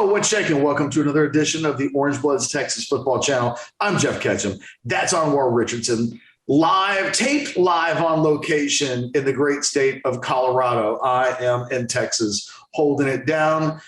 what's shaking? Welcome to another edition of the Orange Bloods Texas Football Channel. I'm Geoff Ketchum. That's Anwar Richardson. Taped live on location in the great state of Colorado. I am in Texas holding it down.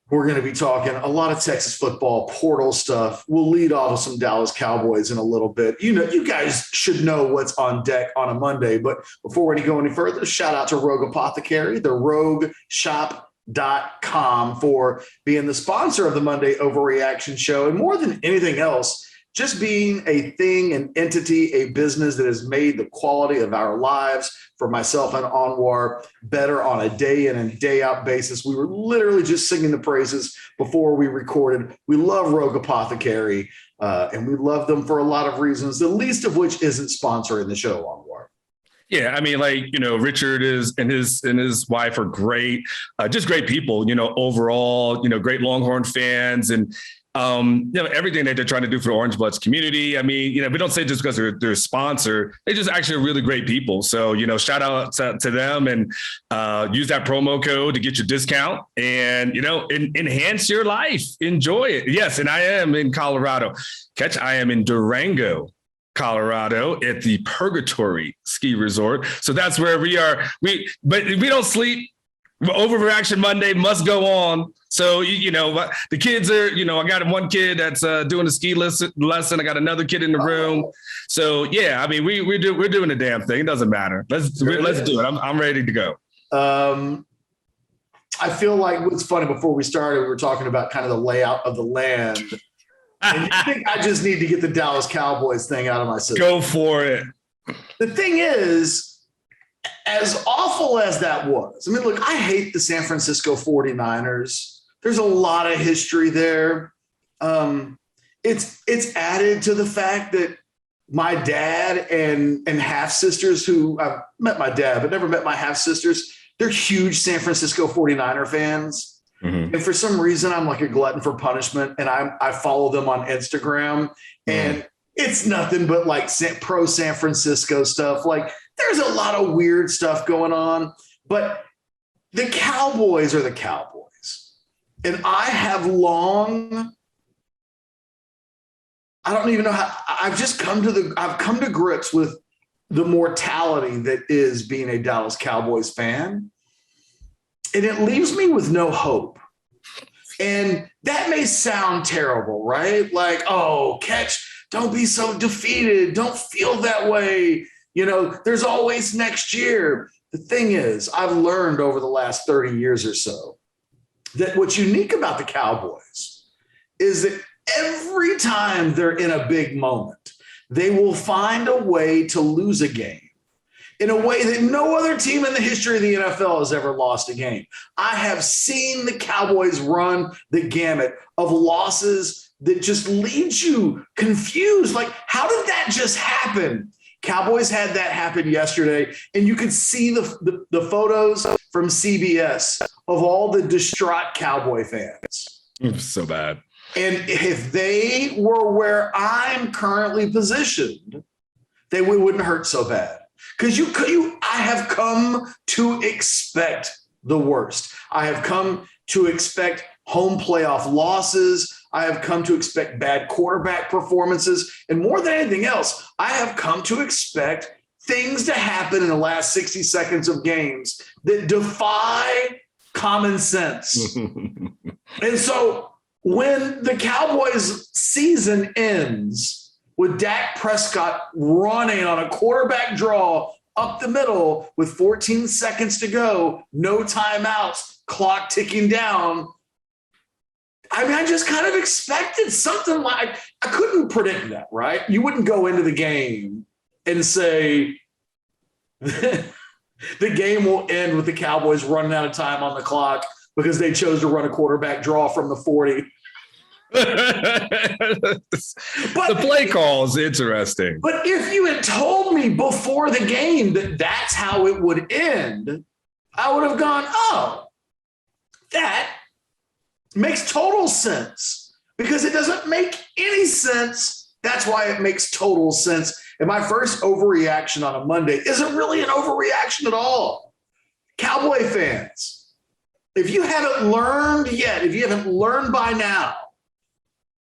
We're going to be talking a lot of Texas football portal stuff. We'll lead off with some Dallas Cowboys in a little bit. You know, you guys should know what's on deck on a Monday. But before we go any further, shout out to Rogue Apothecary, the rogueshop.com, for being the sponsor of the Monday Overreaction show. And more than anything else, just being a thing, an entity, a business that has made the quality of our lives for myself and Anwar better on a day in and day out basis. We were literally just singing the praises before we recorded. We love Rogue Apothecary, and we love them for a lot of reasons, the least of which isn't sponsoring the show, Anwar. Yeah, I mean, Richard and his wife are great, just great people, overall, great Longhorn fans, and everything that they're trying to do for the Orange Bloods community. I mean, we don't say just because they're a sponsor, they're just actually really great people. So, shout out to them, and use that promo code to get your discount and, enhance your life. Enjoy it. Yes. And I am in Colorado. I am in Durango, Colorado, at the Purgatory Ski Resort. So that's where we are. But we don't sleep. Overreaction Monday must go on. So, the kids are, I got one kid that's doing a ski lesson. I got another kid in the room. So, yeah, I mean, we're doing the damn thing. It doesn't matter. Let's do it. I'm ready to go. I feel like what's funny, before we started, we were talking about kind of the layout of the land. And I think I just need to get the Dallas Cowboys thing out of my system. Go for it. The thing is, as awful as that was, I mean, look, I hate the San Francisco 49ers. There's a lot of history there. It's added to the fact that my dad and half-sisters, who I've met my dad but never met my half-sisters, they're huge San Francisco 49er fans. Mm-hmm. And for some reason, I'm like a glutton for punishment, and I follow them on Instagram, and it's nothing but like pro San Francisco stuff. Like, there's a lot of weird stuff going on, but the Cowboys are the Cowboys. And I don't even know how, I've come to grips with the mortality that is being a Dallas Cowboys fan. And it leaves me with no hope. And that may sound terrible, right? Like, oh, Ketch, don't be so defeated. Don't feel that way. There's always next year. The thing is, I've learned over the last 30 years or so that what's unique about the Cowboys is that every time they're in a big moment, they will find a way to lose a game in a way that no other team in the history of the NFL has ever lost a game. I have seen the Cowboys run the gamut of losses that just leaves you confused. Like, how did that just happen? Cowboys had that happen yesterday, and you could see the photos from CBS of all the distraught Cowboy fans. So bad. And if they were where I'm currently positioned, they wouldn't hurt so bad. Because I have come to expect the worst. I have come to expect home playoff losses. I have come to expect bad quarterback performances. And more than anything else, I have come to expect things to happen in the last 60 seconds of games that defy common sense. And so when the Cowboys season ends with Dak Prescott running on a quarterback draw up the middle with 14 seconds to go, no timeouts, clock ticking down, I mean, I just kind of expected something like, I couldn't predict that, right? You wouldn't go into the game and say the game will end with the Cowboys running out of time on the clock because they chose to run a quarterback draw from the 40. But the play call is interesting. But if you had told me before the game that that's how it would end, I would have gone, oh, that makes total sense, because it doesn't make any sense. That's why it makes total sense. And my first overreaction on a Monday isn't really an overreaction at all. Cowboy fans, If you haven't learned yet, if you haven't learned by now,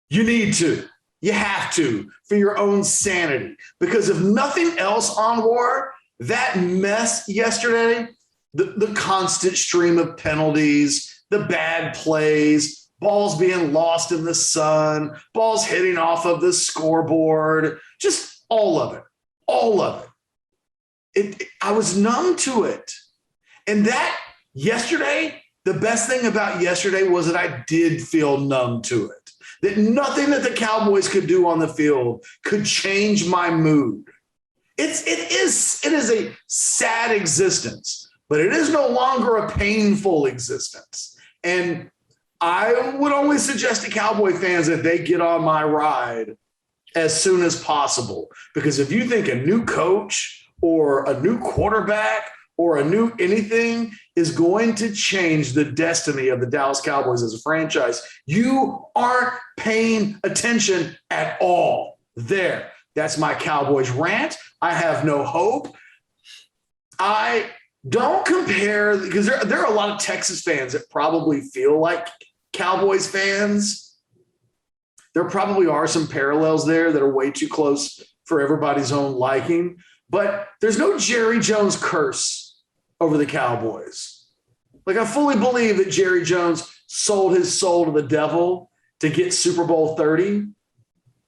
you need to. You have to for your own sanity. Because if nothing else, Anwar, that mess yesterday, the constant stream of penalties, the bad plays, balls being lost in the sun, balls hitting off of the scoreboard, just all of it, all of it. I was numb to it. And that yesterday, the best thing about yesterday was that I did feel numb to it. That nothing that the Cowboys could do on the field could change my mood. It is a sad existence, but it is no longer a painful existence. And I would only suggest to Cowboy fans that they get on my ride as soon as possible. Because if you think a new coach or a new quarterback or a new anything is going to change the destiny of the Dallas Cowboys as a franchise, you aren't paying attention at all. There. That's my Cowboys rant. I have no hope. I don't compare, because there are a lot of Texas fans that probably feel like Cowboys fans. There probably are some parallels there that are way too close for everybody's own liking. But there's no Jerry Jones curse over the Cowboys. Like, I fully believe that Jerry Jones sold his soul to the devil to get Super Bowl 30.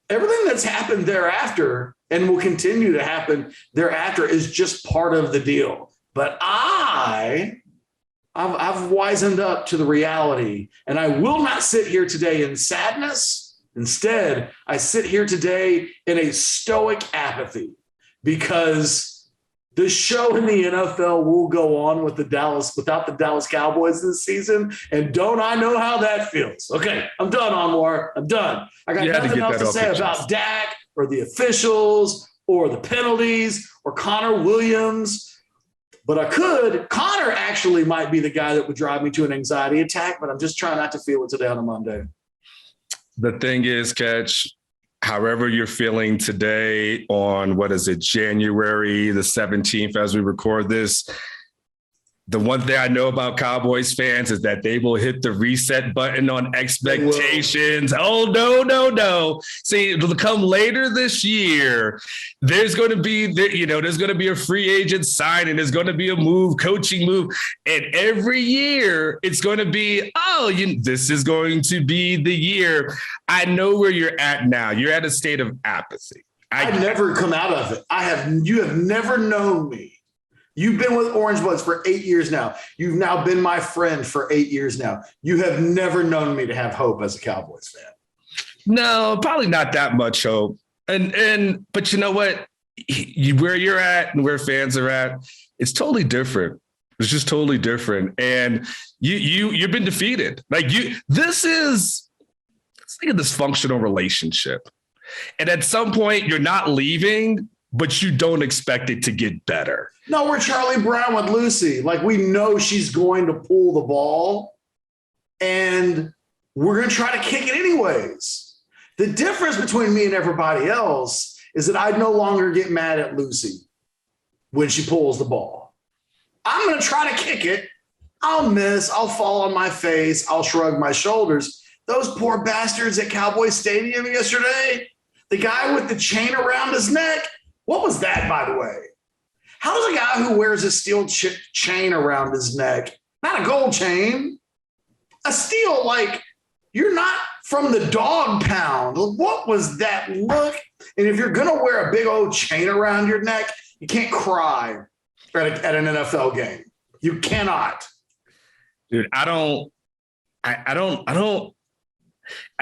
Everything that's happened thereafter and will continue to happen thereafter is just part of the deal. But I've wisened up to the reality, and I will not sit here today in sadness. Instead, I sit here today in a stoic apathy, because the show in the NFL will go on without the Dallas Cowboys this season. And don't I know how that feels? Okay, I'm done, Anwar. I'm done. I got nothing else to say about Dak or the officials or the penalties or Connor Williams. But I could. Connor actually might be the guy that would drive me to an anxiety attack, but I'm just trying not to feel it today on a Monday. The thing is, Ketch, however you're feeling today on, January the 17th, as we record this, the one thing I know about Cowboys fans is that they will hit the reset button on expectations. Oh, no. See, it'll come later this year. There's going to be, there's going to be a free agent signing. There's going to be a coaching move. And every year it's going to be, this is going to be the year. I know where you're at now. You're at a state of apathy. I've never come out of it. You have never known me. You've been with Orange Bloods for 8 years now. You've now been my friend for 8 years now. You have never known me to have hope as a Cowboys fan. No, probably not that much hope. But you know what? Where you're at and where fans are at, it's totally different. It's just totally different. And you've been defeated. It's like a dysfunctional relationship. And at some point you're not leaving, but you don't expect it to get better. No, we're Charlie Brown with Lucy. We know she's going to pull the ball, and we're going to try to kick it anyways. The difference between me and everybody else is that I no longer get mad at Lucy when she pulls the ball. I'm going to try to kick it. I'll miss. I'll fall on my face. I'll shrug my shoulders. Those poor bastards at Cowboy Stadium yesterday, the guy with the chain around his neck, what was that, by the way? How does a guy who wears a steel chain around his neck, not a gold chain, a steel, you're not from the dog pound. What was that look? And if you're going to wear a big old chain around your neck, you can't cry at an NFL game. You cannot. Dude,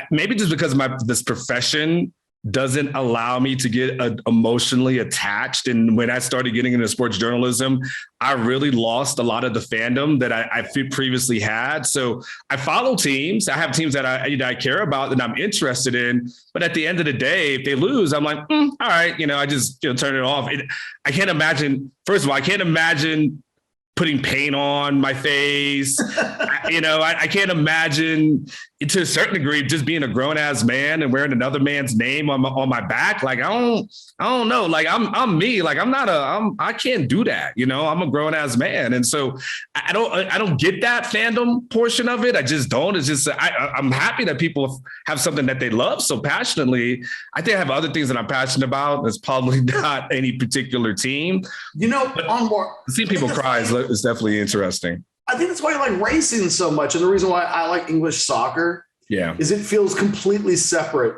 maybe just because this profession doesn't allow me to get emotionally attached. And when I started getting into sports journalism, I really lost a lot of the fandom that I previously had. So I follow teams. I have teams that I care about and I'm interested in. But at the end of the day, if they lose, I'm like, all right, I just turn it off. I can't imagine. First of all, I can't imagine putting paint on my face. I can't imagine, to a certain degree, just being a grown ass man and wearing another man's name on my back. Like, I don't know. Like, I'm me. Like, I can't do that. I'm a grown ass man. And so I don't get that fandom portion of it. I just don't. It's just, I'm happy that people have something that they love so passionately. I think I have other things that I'm passionate about. It's probably not any particular team. Anwar, seeing people cry is definitely interesting. I think that's why I like racing so much. And the reason why I like English soccer is it feels completely separate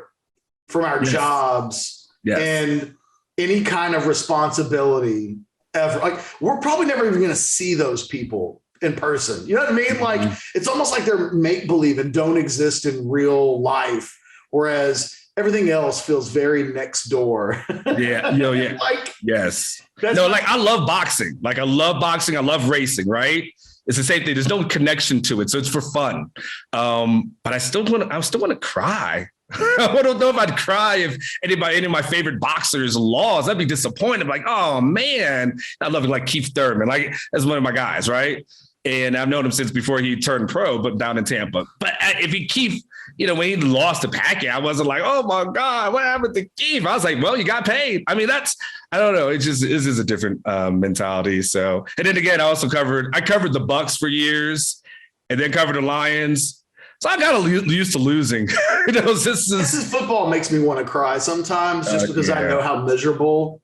from our jobs and any kind of responsibility ever. Like, we're probably never even going to see those people in person. You know what I mean? Like, it's almost like they're make-believe and don't exist in real life. Whereas everything else feels very next door. Yeah. Like, yes. I love boxing. Like, I love boxing. I love racing, right? It's the same thing. There's no connection to it. So it's for fun. But I still want to cry. I don't know if I'd cry if any of my favorite boxers lost. I'd be disappointed. I'm like, oh man, I love it. Like Keith Thurman. Like, that's one of my guys, right? And I've known him since before he turned pro, but down in Tampa. But if Keith, when he lost to Pacquiao, I wasn't like, oh my God, what happened to Keith? I was like, well, you got paid. I mean, I don't know. It's just a different mentality. So, and then again, I covered the Bucks for years and then covered the Lions. So I got used to losing. This is football makes me want to cry sometimes just because I know how miserable,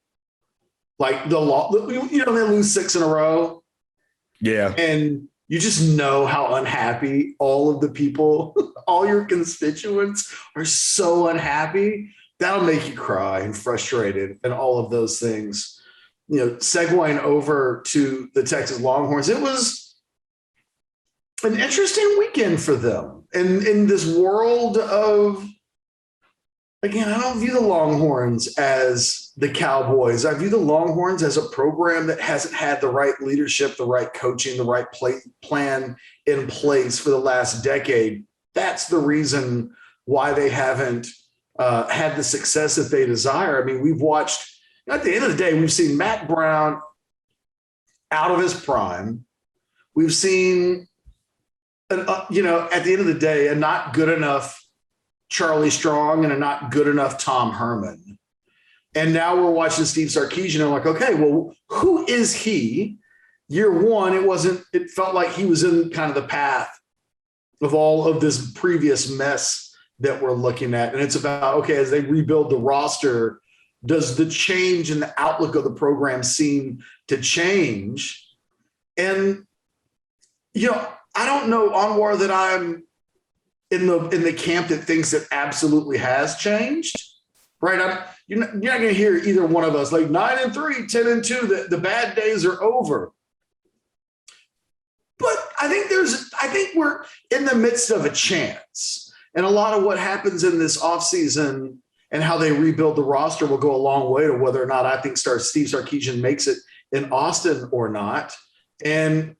like they lose 6 in a row. Yeah. And you just know how unhappy all of the people, all your constituents are so unhappy. That'll make you cry and frustrated and all of those things. Segueing over to the Texas Longhorns, it was an interesting weekend for them. And in this world of, again, I don't view the Longhorns as the Cowboys. I view the Longhorns as a program that hasn't had the right leadership, the right coaching, the right plan in place for the last decade. That's the reason why they haven't had the success that they desire. I mean, we've watched, at the end of the day, we've seen Matt Brown out of his prime. We've seen, at the end of the day, a not good enough Charlie Strong and a not good enough Tom Herman. And now we're watching Steve Sarkisian and I'm like, okay, well, who is he? Year one, it felt like he was in kind of the path of all of this previous mess that we're looking at. And it's about, okay, as they rebuild the roster, does the change in the outlook of the program seem to change? And, I don't know, Anwar, that I'm in the camp that thinks it absolutely has changed, right? You're not going to hear either one of us like 9-3, 10-2. The bad days are over. But I think we're in the midst of a chance, and a lot of what happens in this offseason and how they rebuild the roster will go a long way to whether or not I think Steve Sarkisian makes it in Austin or not. And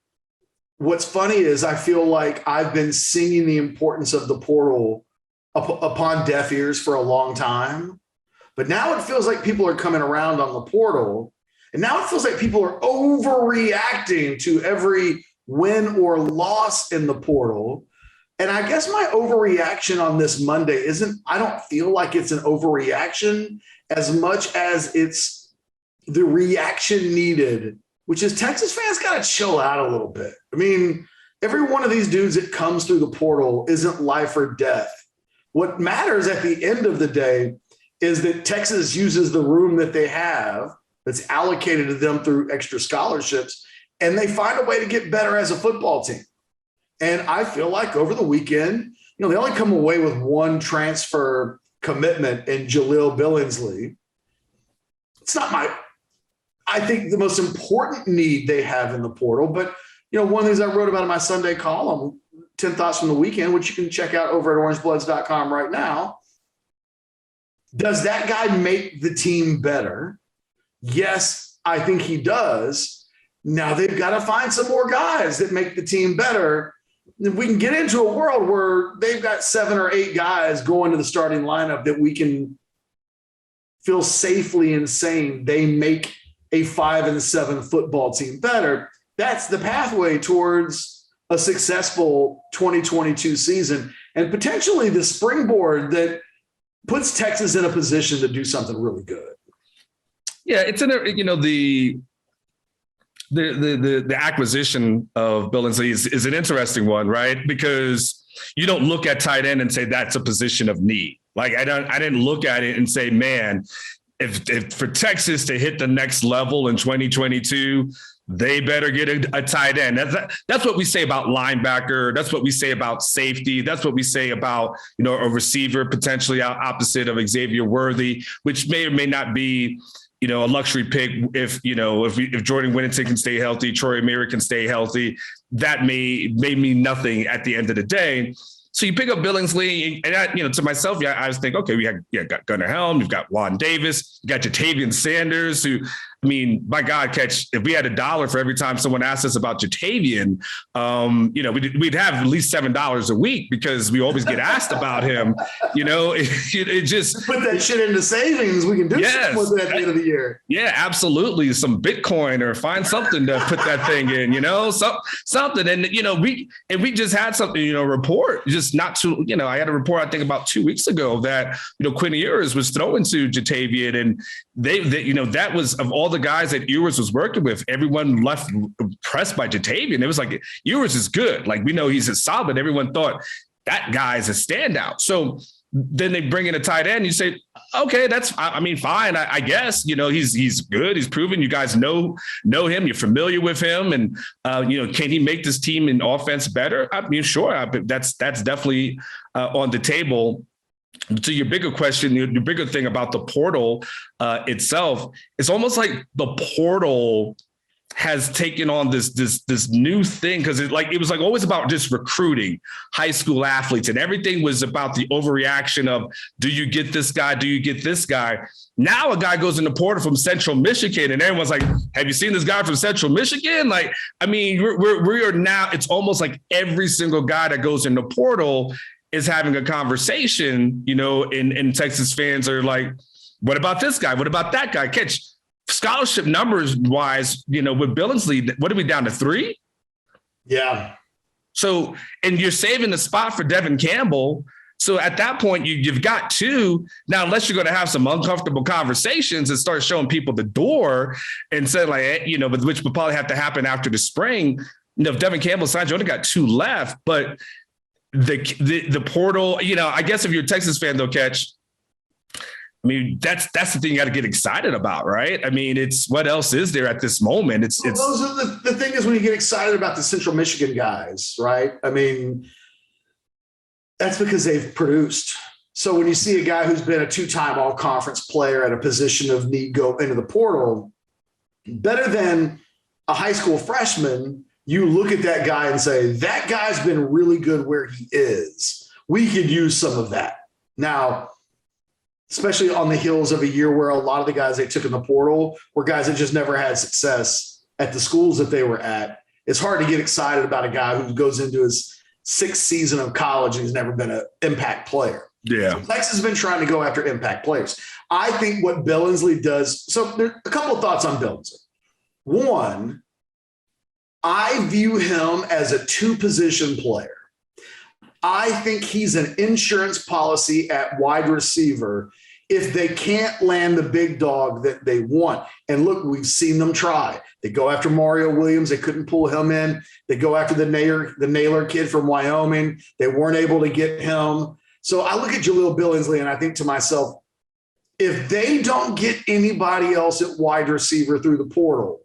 what's funny is I feel like I've been singing the importance of the portal upon deaf ears for a long time. But now it feels like people are coming around on the portal. And now it feels like people are overreacting to every win or loss in the portal. And I guess my overreaction on this Monday I don't feel like it's an overreaction as much as it's the reaction needed, which is Texas fans got to chill out a little bit. I mean, every one of these dudes that comes through the portal isn't life or death. What matters at the end of the day is that Texas uses the room that they have that's allocated to them through extra scholarships, and they find a way to get better as a football team. And I feel like over the weekend, they only come away with one transfer commitment in Jahleel Billingsley. It's not I think the most important need they have in the portal. But, one of the things I wrote about in my Sunday column, 10 Thoughts from the Weekend, which you can check out over at orangebloods.com right now. Does that guy make the team better? Yes, I think he does. Now they've got to find some more guys that make the team better. If we can get into a world where they've got 7 or 8 guys going to the starting lineup that we can feel safely and saying they make a 5-7 football team better, that's the pathway towards a successful 2022 season and potentially the springboard that puts Texas in a position to do something really good. Yeah, it's the acquisition of Billingsley is an interesting one, right? Because you don't look at tight end and say that's a position of need. Like I didn't look at it and say, man, if for Texas to hit the next level in 2022, they better get a tight end. That's what we say about linebacker. That's what we say about safety. That's what we say about, a receiver potentially opposite of Xavier Worthy, which may or may not be, a luxury pick if Jordan Whittington can stay healthy, Troy Amiri can stay healthy. That may mean nothing at the end of the day. So you pick up Billingsley, and to myself, I was thinking, okay, we got Gunnar Helm, you've got Juan Davis, you got Jatavian Sanders, who, my God, Catch, if we had $1 for every time someone asked us about Jatavian, we'd have at least $7 a week because we always get asked about him. It just put that shit into savings. We can do something with it at the end of the year. Yeah, absolutely. Some Bitcoin or find something to put that thing in, something. And, we just had something, report just not too, I had a report, I think about 2 weeks ago that, Quinn Ewers was throwing to Jatavian, and they that was of all the guys that Ewers was working with, everyone left impressed by Jatavian. It was like, Ewers is good. Like, we know he's a solid. Everyone thought that guy is a standout. So then they bring in a tight end. You say, okay, that's, fine. I guess, he's good. He's proven you guys know him. You're familiar with him. And, can he make this team in offense better? Sure. That's definitely on the table. To your bigger question, your bigger thing about the portal itself, it's almost like the portal has taken on this new thing, because it was always about just recruiting high school athletes, and everything was about the overreaction of, do you get this guy? Do you get this guy? Now a guy goes in the portal from Central Michigan, and everyone's like, have you seen this guy from Central Michigan? We are now, it's almost like every single guy that goes in the portal is having a conversation, and Texas fans are like, what about this guy? What about that guy? Catch scholarship numbers wise, with Billingsley, what are we down to 3? Yeah. So, and you're saving the spot for Devin Campbell. So at that point, you've got 2. Now, unless you're going to have some uncomfortable conversations and start showing people the door and say which will probably have to happen after the spring. If Devin Campbell signs, you only got 2 left, but the portal, I guess if you're a Texas fan, though, Catch, that's the thing you got to get excited about, right? It's what else is there at this moment? Those are the thing is when you get excited about the Central Michigan guys, right? That's because they've produced. So when you see a guy who's been a 2-time all-conference player at a position of need go into the portal, better than a high school freshman, you look at that guy and say, that guy's been really good where he is. We could use some of that. Now, especially on the heels of a year where a lot of the guys they took in the portal were guys that just never had success at the schools that they were at. It's hard to get excited about a guy who goes into his 6th season of college and has never been an impact player. Yeah. So Texas has been trying to go after impact players. I think what Billingsley does, so there are a couple of thoughts on Billingsley. One, I view him as a 2-position player. I think he's an insurance policy at wide receiver if they can't land the big dog that they want. And look, we've seen them try. They go after Mario Williams. They couldn't pull him in. They go after the Naylor kid from Wyoming. They weren't able to get him. So I look at Jahleel Billingsley and I think to myself, if they don't get anybody else at wide receiver through the portal,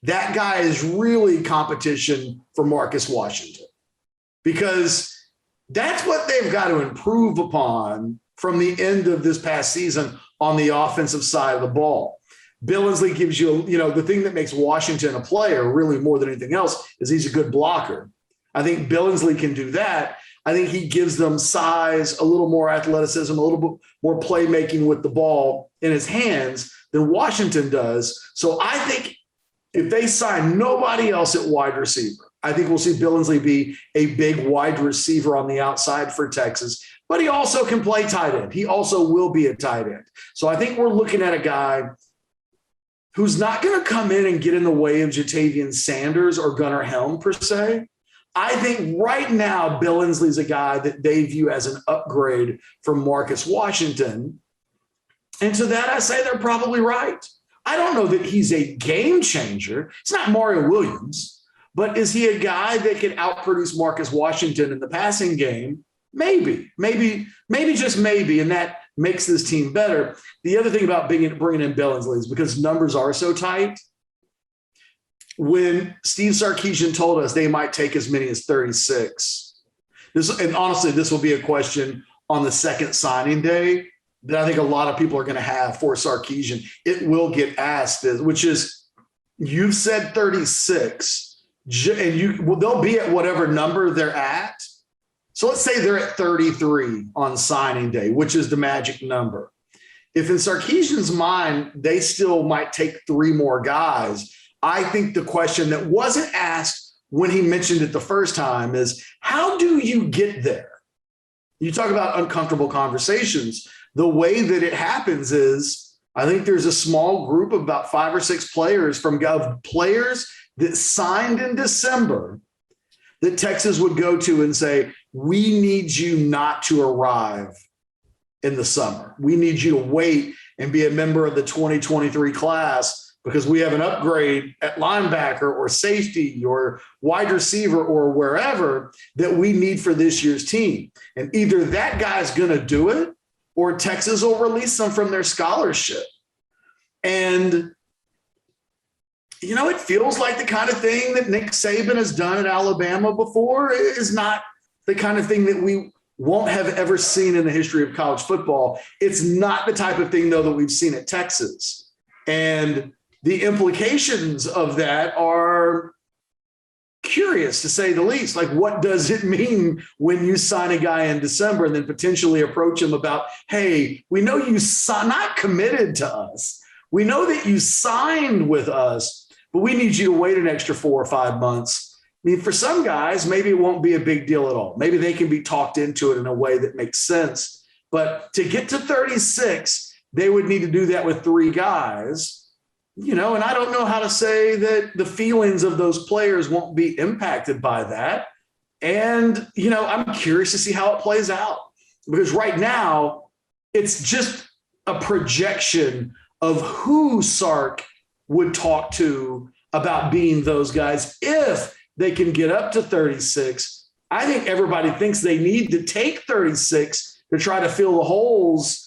that guy is really competition for Marcus Washington, because that's what they've got to improve upon from the end of this past season on the offensive side of the ball. Billingsley gives you, the thing that makes Washington a player really more than anything else is he's a good blocker. I think Billingsley can do that. I think he gives them size, a little more athleticism, a little bit more playmaking with the ball in his hands than Washington does. So I think if they sign nobody else at wide receiver, I think we'll see Billingsley be a big wide receiver on the outside for Texas, but he also can play tight end. He also will be a tight end. So I think we're looking at a guy who's not going to come in and get in the way of Jatavian Sanders or Gunnar Helm per se. I think right now Billingsley's a guy that they view as an upgrade from Marcus Washington. And to that, I say they're probably right. I don't know that he's a game changer. It's not Mario Williams, but is he a guy that can outproduce Marcus Washington in the passing game? Maybe, just maybe, and that makes this team better. The other thing about bringing in Billingsley is because numbers are so tight. When Steve Sarkisian told us they might take as many as 36, and honestly, this will be a question on the second signing day that I think a lot of people are going to have for Sarkisian. It will get asked, which is, you've said 36, and they'll be at whatever number they're at. So let's say they're at 33 on signing day, which is the magic number. If in Sarkisian's mind, they still might take 3 more guys, I think the question that wasn't asked when he mentioned it the first time is, how do you get there? You talk about uncomfortable conversations. The way that it happens is, I think there's a small group of about 5 or 6 players players that signed in December that Texas would go to and say, we need you not to arrive in the summer. We need you to wait and be a member of the 2023 class because we have an upgrade at linebacker or safety or wide receiver or wherever that we need for this year's team. And either that guy's going to do it or Texas will release them from their scholarship. And, it feels like the kind of thing that Nick Saban has done at Alabama before is not the kind of thing that we won't have ever seen in the history of college football. It's not the type of thing, though, that we've seen at Texas. And the implications of that are curious, to say the least. Like, what does it mean when you sign a guy in December and then potentially approach him about, hey, we know you not committed to us. We know that you signed with us, but we need you to wait an extra 4 or 5 months. I mean, for some guys, maybe it won't be a big deal at all. Maybe they can be talked into it in a way that makes sense. But to get to 36, they would need to do that with 3 guys. And I don't know how to say that the feelings of those players won't be impacted by that. And, I'm curious to see how it plays out, because right now it's just a projection of who Sark would talk to about being those guys if they can get up to 36. I think everybody thinks they need to take 36 to try to fill the holes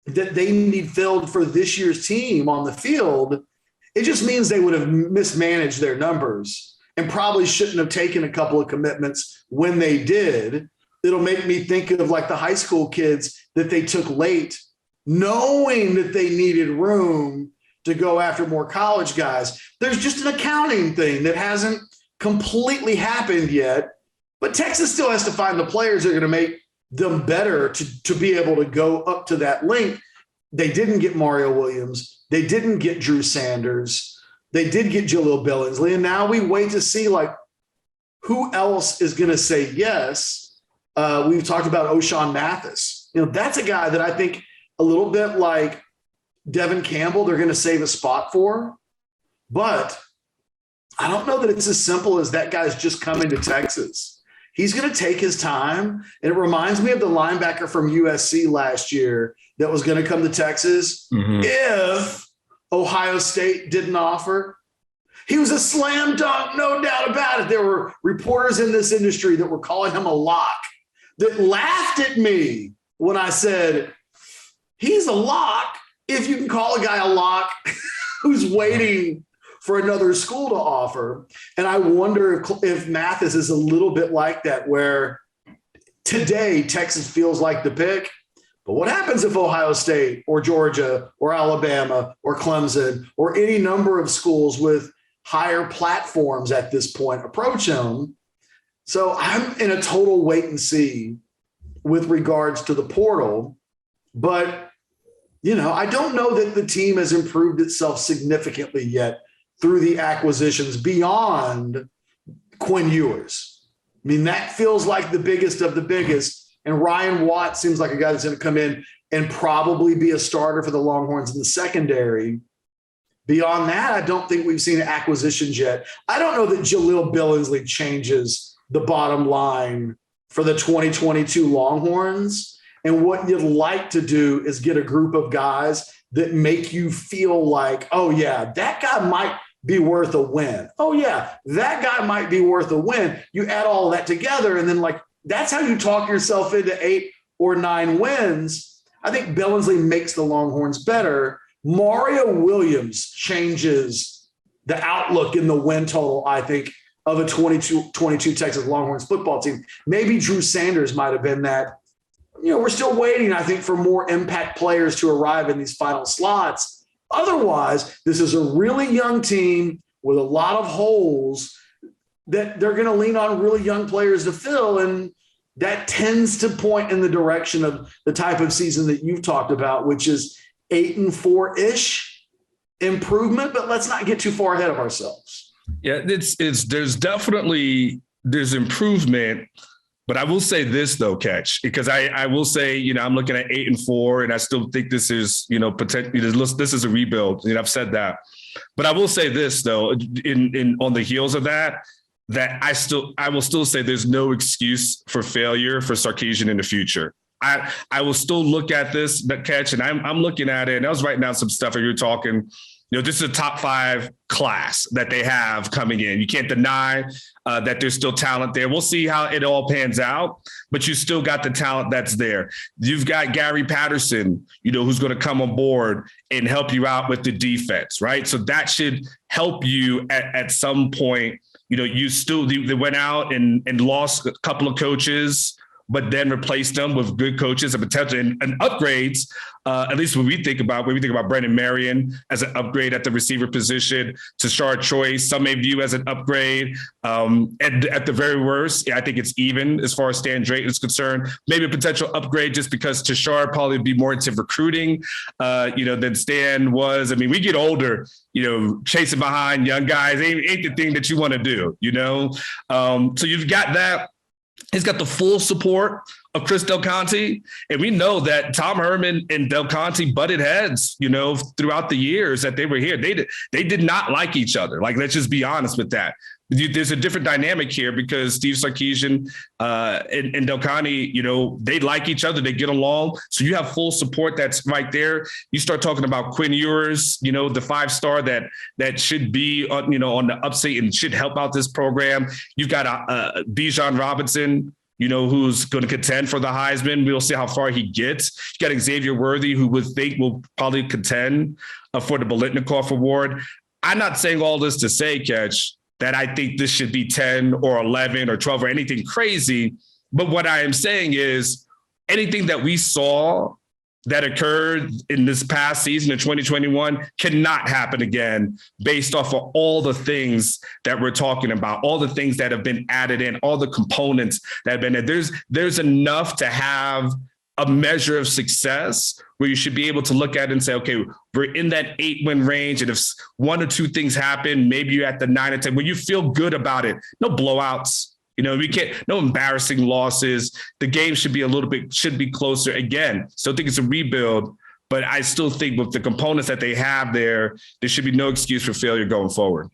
that they need filled for this year's team on the field. It just means they would have mismanaged their numbers and probably shouldn't have taken a couple of commitments when they did. It'll make me think of like the high school kids that they took late, knowing that they needed room to go after more college guys. There's just an accounting thing that hasn't completely happened yet, but Texas still has to find the players that are going to make them better to be able to go up to that link. They didn't get Mario Williams. They didn't get Drew Sanders. They did get Jahleel Billingsley. And now we wait to see who else is going to say yes. We've talked about Ochaun Mathis. That's a guy that I think a little bit like Devin Campbell, they're going to save a spot for. But I don't know that it's as simple as that guy's just coming to Texas. He's going to take his time. And it reminds me of the linebacker from USC last year that was going to come to Texas if Ohio State didn't offer. He was a slam dunk, no doubt about it. There were reporters in this industry that were calling him a lock, that laughed at me when I said, he's a lock if you can call a guy a lock who's waiting for another school to offer. And I wonder if Mathis is a little bit like that, where today Texas feels like the pick. But what happens if Ohio State or Georgia or Alabama or Clemson or any number of schools with higher platforms at this point approach him? So I'm in a total wait and see with regards to the portal. But, I don't know that the team has improved itself significantly yet through the acquisitions beyond Quinn Ewers. I mean, that feels like the biggest of the biggest. And Ryan Watt seems like a guy that's going to come in and probably be a starter for the Longhorns in the secondary. Beyond that, I don't think we've seen acquisitions yet. I don't know that Jahleel Billingsley changes the bottom line for the 2022 Longhorns. And what you'd like to do is get a group of guys that make you feel like, oh, yeah, that guy might be worth a win. Oh, yeah, that guy might be worth a win. You add all that together, and then, like, that's how you talk yourself into 8 or 9 wins. I think Billingsley makes the Longhorns better. Mario Williams changes the outlook in the win total, I think, of a 22 Texas Longhorns football team. Maybe Drew Sanders might have been that. We're still waiting, I think, for more impact players to arrive in these final slots. Otherwise, this is a really young team with a lot of holes that they're going to lean on really young players to fill. And that tends to point in the direction of the type of season that you've talked about, which is 8-4-ish improvement. But let's not get too far ahead of ourselves. Yeah, there's definitely improvement. But I will say this, though, Ketch, because I will say, I'm looking at 8-4, and I still think this is, potentially this is a rebuild. I've said that. But I will say this, though, on the heels of that I will still say there's no excuse for failure for Sarkisian in the future. I will still look at this, Ketch, and I'm looking at it, and I was writing down some stuff as you were talking. This is a top 5 class that they have coming in. You can't deny that there's still talent there. We'll see how it all pans out, but you still got the talent that's there. You've got Gary Patterson, who's going to come on board and help you out with the defense, right? So that should help you at some point. They went out and lost a couple of coaches, but then replace them with good coaches and potential and upgrades. At least when we think about Brendan Marion as an upgrade at the receiver position, Tashard Choice, some may view as an upgrade. At the very worst, I think it's even as far as Stan Drake is concerned. Maybe a potential upgrade just because Tashard probably be more into recruiting, than Stan was. I mean, we get older, chasing behind young guys ain't the thing that you want to do, So you've got that. He's got the full support of Chris Del Conte. And we know that Tom Herman and Del Conte butted heads, throughout the years that they were here. They did not like each other. Like, let's just be honest with that. There's a different dynamic here because Steve Sarkisian and Del Conte, they like each other. They get along. So you have full support that's right there. You start talking about Quinn Ewers, the 5-star that should be on the upside and should help out this program. You've got Bijan Robinson, who's going to contend for the Heisman. We'll see how far he gets. You got Xavier Worthy, who would think will probably contend for the Biletnikoff Award. I'm not saying all this to say, Ketch, that I think this should be 10 or 11 or 12 or anything crazy. But what I am saying is anything that we saw that occurred in this past season in 2021 cannot happen again based off of all the things that we're talking about, all the things that have been added in, all the components that have been there. There's enough to have a measure of success where you should be able to look at it and say, okay, we're in that 8-win range. And if 1 or 2 things happen, maybe you're at the 9 or 10, where you feel good about it. No blowouts, no embarrassing losses. The game should be closer. Again, still think it's a rebuild, but I still think with the components that they have there should be no excuse for failure going forward.